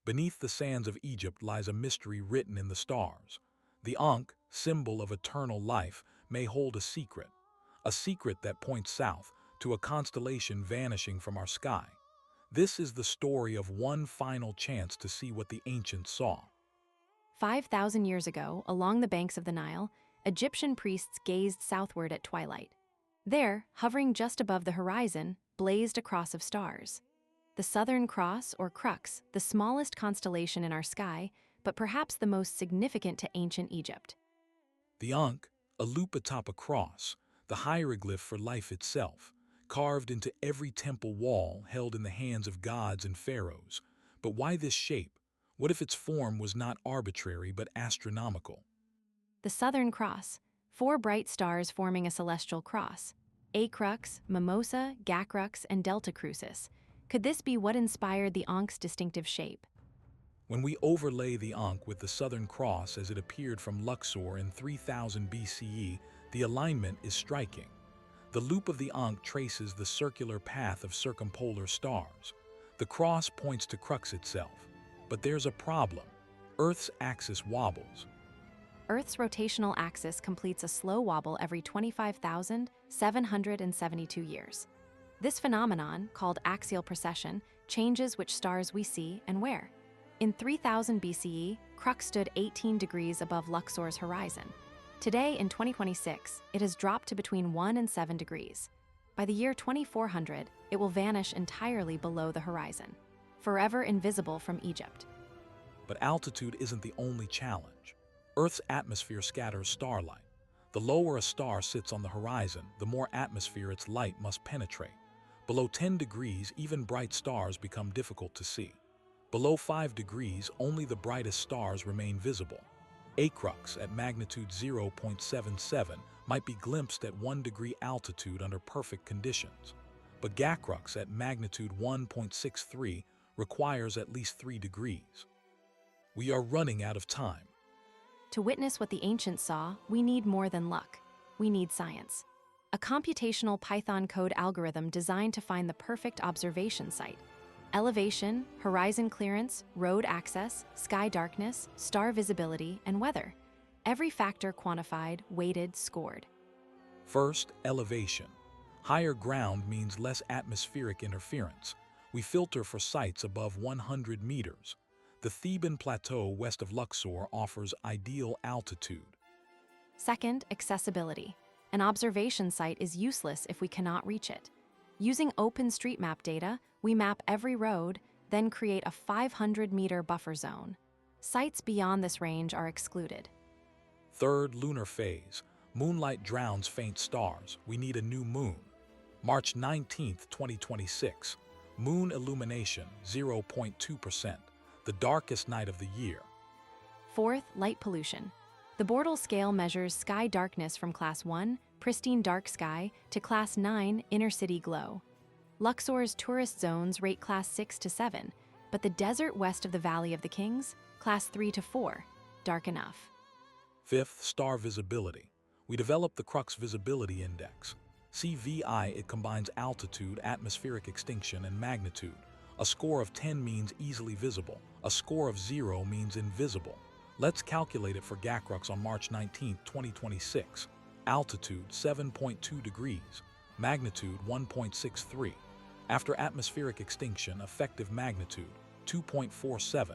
Beneath the sands of Egypt lies a mystery written in the stars. The Ankh, symbol of eternal life, may hold a secret that points south to a constellation vanishing from our sky. This is the story of one final chance to see what the ancients saw. 5,000 years ago, along the banks of the Nile, Egyptian priests gazed southward at twilight. There, hovering just above the horizon, blazed a cross of stars. The Southern Cross, or CRUX, the smallest constellation in our sky, but perhaps the most significant to ancient Egypt. The Ankh, a loop atop a cross, the hieroglyph for life itself, carved into every temple wall held in the hands of gods and pharaohs. But why this shape? What if its form was not arbitrary but astronomical? The Southern Cross, 4 bright stars forming a celestial cross. CRUX, Mimosa, CRUX, and Delta Crucis. Could this be what inspired the Ankh's distinctive shape? When we overlay the Ankh with the Southern Cross as it appeared from Luxor in 3000 BCE, the alignment is striking. The loop of the Ankh traces the circular path of circumpolar stars. The cross points to CRUX itself. But there's a problem. Earth's axis wobbles. Earth's rotational axis completes a slow wobble every 25,772 years. This phenomenon, called axial precession, changes which stars we see and where. In 3000 BCE, CRUX stood 18 degrees above Luxor's horizon. Today, in 2026, it has dropped to between 1 and 7 degrees. By the year 2400, it will vanish entirely below the horizon, forever invisible from Egypt. But altitude isn't the only challenge. Earth's atmosphere scatters starlight. The lower a star sits on the horizon, the more atmosphere its light must penetrate. Below 10 degrees, even bright stars become difficult to see. Below 5 degrees, only the brightest stars remain visible. CRUX at magnitude 0.77 might be glimpsed at 1 degree altitude under perfect conditions. But CRUX at magnitude 1.63 requires at least 3 degrees. We are running out of time. To witness what the ancients saw, we need more than luck. We need science. A computational Python code algorithm designed to find the perfect observation site. Elevation, horizon clearance, road access, sky darkness, star visibility, and weather. Every factor quantified, weighted, scored. First, elevation. Higher ground means less atmospheric interference. We filter for sites above 100 meters. The Theban Plateau west of Luxor offers ideal altitude. Second, accessibility. An observation site is useless if we cannot reach it. Using OpenStreetMap data, we map every road, then create a 500-meter buffer zone. Sites beyond this range are excluded. Third, lunar phase. Moonlight drowns faint stars. We need a new moon. March 19, 2026. Moon illumination, 0.2%. The darkest night of the year. Fourth, light pollution. The Bortle scale measures sky darkness from Class 1, pristine dark sky, to Class 9, inner city glow. Luxor's tourist zones rate Class 6 to 7, but the desert west of the Valley of the Kings, Class 3 to 4, dark enough. Fifth, star visibility. We developed the CRUX Visibility Index. CVI, it combines altitude, atmospheric extinction, and magnitude. A score of 10 means easily visible. A score of 0 means invisible. Let's calculate it for CRUX on March 19, 2026. Altitude 7.2 degrees. Magnitude 1.63. After atmospheric extinction, effective magnitude 2.47.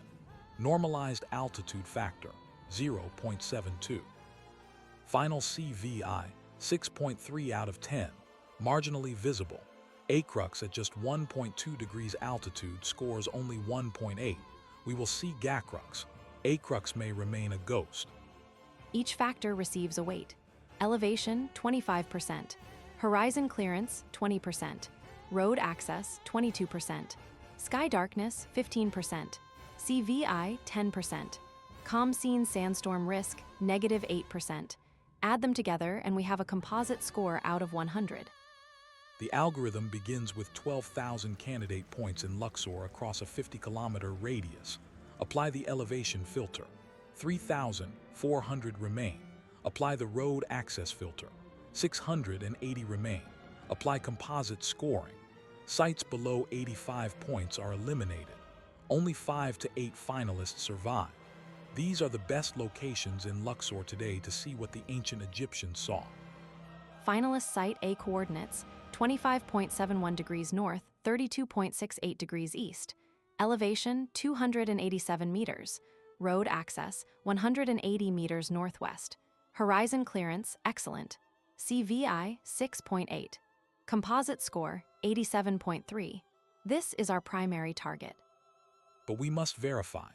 Normalized altitude factor 0.72. Final CVI 6.3 out of 10. Marginally visible. CRUX at just 1.2 degrees altitude scores only 1.8. We will see CRUX. CRUX may remain a ghost. Each factor receives a weight. Elevation, 25%. Horizon clearance, 20%. Road access, 22%. Sky darkness, 15%. CVI, 10%. ComScene sandstorm risk, -8%. Add them together and we have a composite score out of 100. The algorithm begins with 12,000 candidate points in Luxor across a 50-kilometer radius. Apply the elevation filter. 3,400 remain. Apply the road access filter. 680 remain. Apply composite scoring. Sites below 85 points are eliminated. Only 5 to 8 finalists survive. These are the best locations in Luxor today to see what the ancient Egyptians saw. Finalist Site A coordinates: 25.71 degrees north, 32.68 degrees east. Elevation 287 meters. Road access 180 meters northwest. Horizon clearance excellent. CVI 6.8. Composite score 87.3. This is our primary target. But we must verify.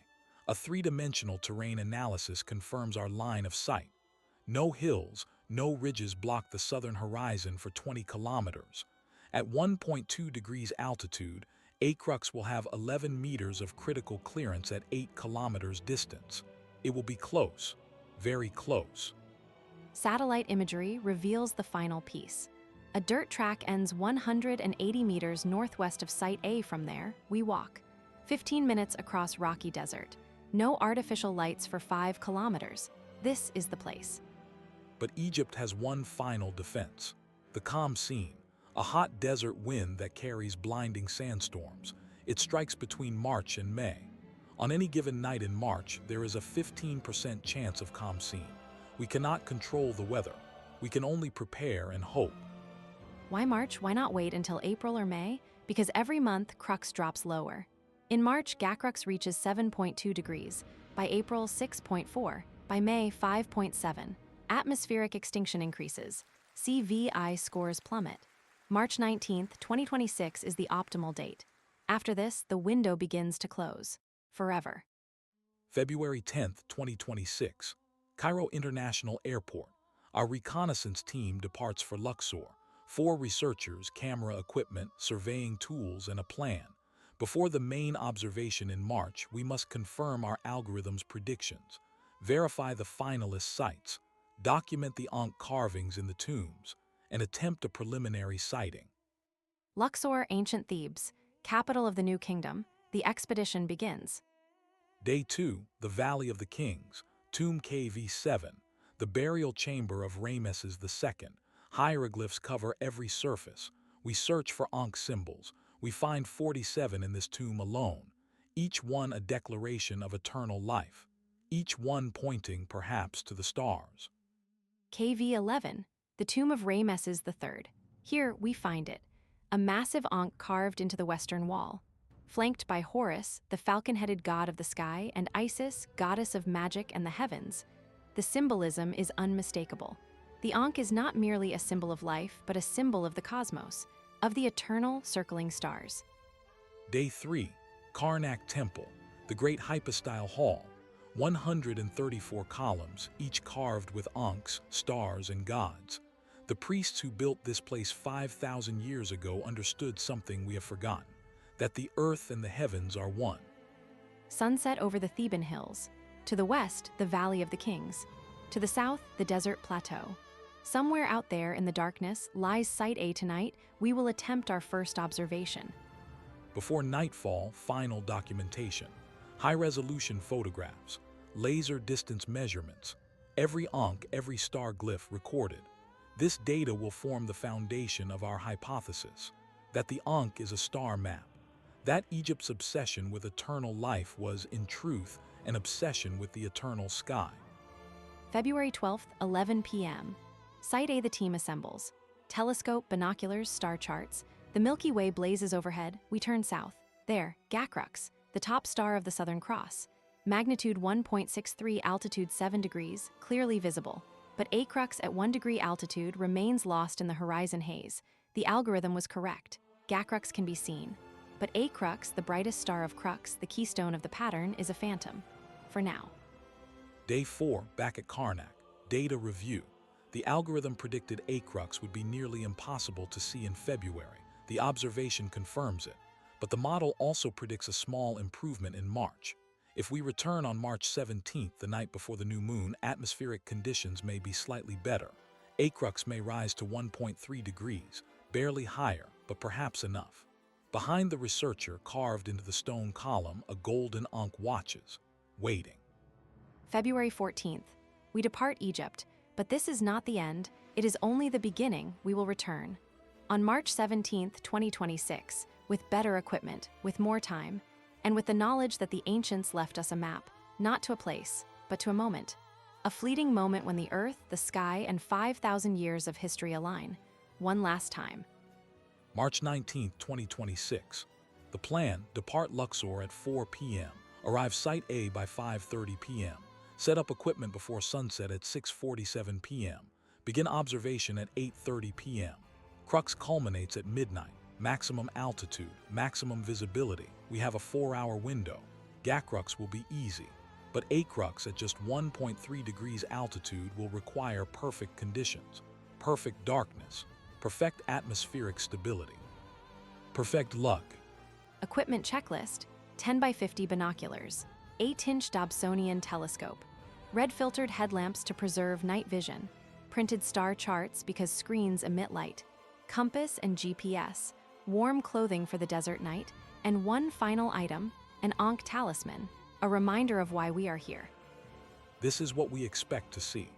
A three-dimensional terrain analysis confirms our line of sight. No hills, no ridges block the southern horizon for 20 kilometers. At 1.2 degrees altitude, CRUX will have 11 meters of critical clearance at 8 kilometers distance. It will be close, very close. Satellite imagery reveals the final piece. A dirt track ends 180 meters northwest of Site A. From there, we walk 15 minutes across rocky desert. No artificial lights for 5 kilometers. This is the place. But Egypt has one final defense: the calm scene, a hot desert wind that carries blinding sandstorms. It strikes between March and May. On any given night in March, there is a 15% chance of calm scene. We cannot control the weather. We can only prepare and hope. Why March? Why not wait until April or May? Because every month, CRUX drops lower. In March, CRUX reaches 7.2 degrees. By April, 6.4. By May, 5.7. Atmospheric extinction increases. CVI scores plummet. March 19, 2026 is the optimal date. After this, the window begins to close. Forever. February 10, 2026, Cairo International Airport. Our reconnaissance team departs for Luxor. 4 researchers, camera equipment, surveying tools, and a plan. Before the main observation in March, we must confirm our algorithm's predictions, verify the finalist sites, document the Ankh carvings in the tombs, and attempt a preliminary sighting. Luxor, ancient Thebes, capital of the New Kingdom. The expedition begins. Day 2, the Valley of the Kings, Tomb KV7, the burial chamber of Ramesses II. Hieroglyphs cover every surface. We search for Ankh symbols. We find 47 in this tomb alone, each one a declaration of eternal life, each one pointing perhaps to the stars. KV11, the tomb of Ramesses III. Here we find it, a massive Ankh carved into the western wall. Flanked by Horus, the falcon-headed god of the sky, and Isis, goddess of magic and the heavens, the symbolism is unmistakable. The Ankh is not merely a symbol of life, but a symbol of the cosmos, of the eternal circling stars. Day 3, Karnak Temple, the great hypostyle hall, 134 columns, each carved with Ankhs, stars, and gods. The priests who built this place 5,000 years ago understood something we have forgotten, that the earth and the heavens are one. Sunset over the Theban hills. To the west, the Valley of the Kings. To the south, the desert plateau. Somewhere out there in the darkness lies Site A. Tonight, we will attempt our first observation. Before nightfall, final documentation. High-resolution photographs, laser distance measurements, every Ankh, every star glyph recorded. This data will form the foundation of our hypothesis, that the Ankh is a star map, that Egypt's obsession with eternal life was, in truth, an obsession with the eternal sky. February 12th, 11 p.m. Site A. The team assembles. Telescope, binoculars, star charts. The Milky Way blazes overhead. We turn south. There, CRUX, the top star of the Southern Cross. Magnitude 1.63, altitude 7 degrees, clearly visible. But CRUX at 1 degree altitude remains lost in the horizon haze. The algorithm was correct. CRUX can be seen. But CRUX, the brightest star of CRUX, the keystone of the pattern, is a phantom. For now. Day 4, back at Karnak. Data review. The algorithm predicted CRUX would be nearly impossible to see in February. The observation confirms it. But the model also predicts a small improvement in March. If we return on March 17th, the night before the new moon, atmospheric conditions may be slightly better. CRUX may rise to 1.3 degrees, barely higher, but perhaps enough. Behind the researcher, carved into the stone column, a golden Ankh watches, waiting. February 14th. We depart Egypt, but this is not the end. It is only the beginning. We will return. On March 17th, 2026, with better equipment, with more time, and with the knowledge that the ancients left us a map, not to a place, but to a moment. A fleeting moment when the earth, the sky, and 5,000 years of history align. One last time. March 19, 2026. The plan: depart Luxor at 4 p.m. Arrive Site A by 5:30 p.m. Set up equipment before sunset at 6:47 p.m. Begin observation at 8:30 p.m. CRUX culminates at midnight. Maximum altitude, maximum visibility. We have a 4-hour window. CRUX will be easy, but CRUX at just 1.3 degrees altitude will require perfect conditions, perfect darkness, perfect atmospheric stability, perfect luck. Equipment checklist: 10 by 50 binoculars, 8-inch Dobsonian telescope, red-filtered headlamps to preserve night vision, printed star charts because screens emit light, compass and GPS, warm clothing for the desert night, and one final item, an Ankh talisman, a reminder of why we are here. This is what we expect to see.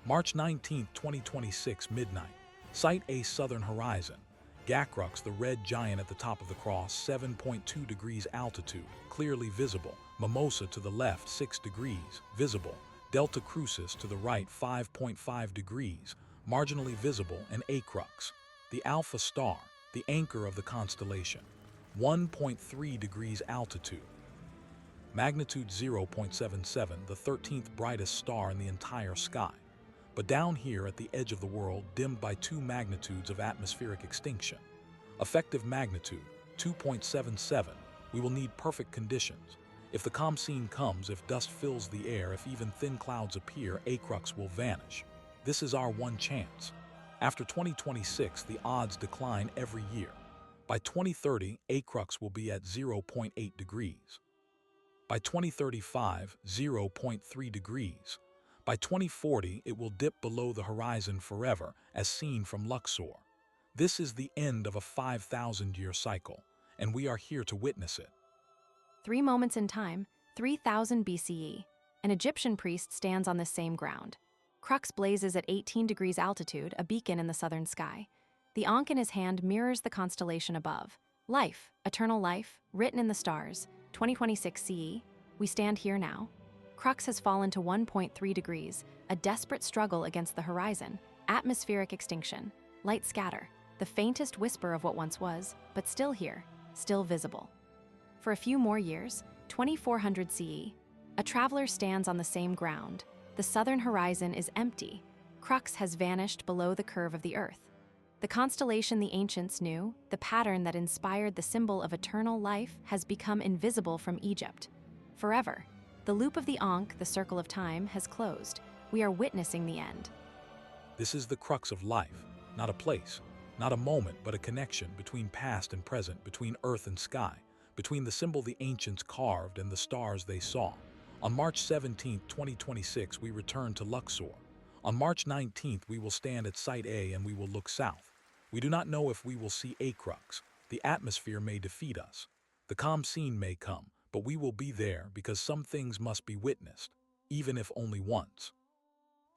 March 19, 2026, midnight. Site A, southern horizon. CRUX, the red giant at the top of the cross, 7.2 degrees altitude, clearly visible. Mimosa to the left, 6 degrees, visible. Delta Crucis to the right, 5.5 degrees, marginally visible. And CRUX, the Alpha Star, the anchor of the constellation, 1.3 degrees altitude. Magnitude 0.77, the 13th brightest star in the entire sky. But down here at the edge of the world, dimmed by 2 magnitudes of atmospheric extinction. Effective magnitude, 2.77. We will need perfect conditions. If the calm scene comes, if dust fills the air, if even thin clouds appear, CRUX will vanish. This is our one chance. After 2026, the odds decline every year. By 2030, CRUX will be at 0.8 degrees. By 2035, 0.3 degrees. By 2040, it will dip below the horizon forever, as seen from Luxor. This is the end of a 5,000-year cycle, and we are here to witness it. 3 moments in time, 3000 BCE. An Egyptian priest stands on the same ground. CRUX blazes at 18 degrees altitude, a beacon in the southern sky. The Ankh in his hand mirrors the constellation above. Life, eternal life, written in the stars. 2026 CE. We stand here now. CRUX has fallen to 1.3 degrees, a desperate struggle against the horizon. Atmospheric extinction, light scatter, the faintest whisper of what once was, but still here, still visible. For a few more years, 2400 CE, a traveler stands on the same ground. The southern horizon is empty. CRUX has vanished below the curve of the Earth. The constellation the ancients knew, the pattern that inspired the symbol of eternal life, has become invisible from Egypt. Forever. The loop of the Ankh, the circle of time, has closed. We are witnessing the end. This is the crux of life, not a place, not a moment, but a connection between past and present, between earth and sky, between the symbol the ancients carved and the stars they saw. On March 17, 2026, we return to Luxor. On March 19th, we will stand at Site A and we will look south. We do not know if we will see CRUX. The atmosphere may defeat us. The calm scene may come, but we will be there because some things must be witnessed, even if only once.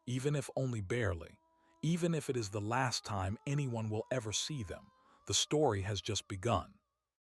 Even if only barely. Even if it is the last time anyone will ever see them. The story has just begun.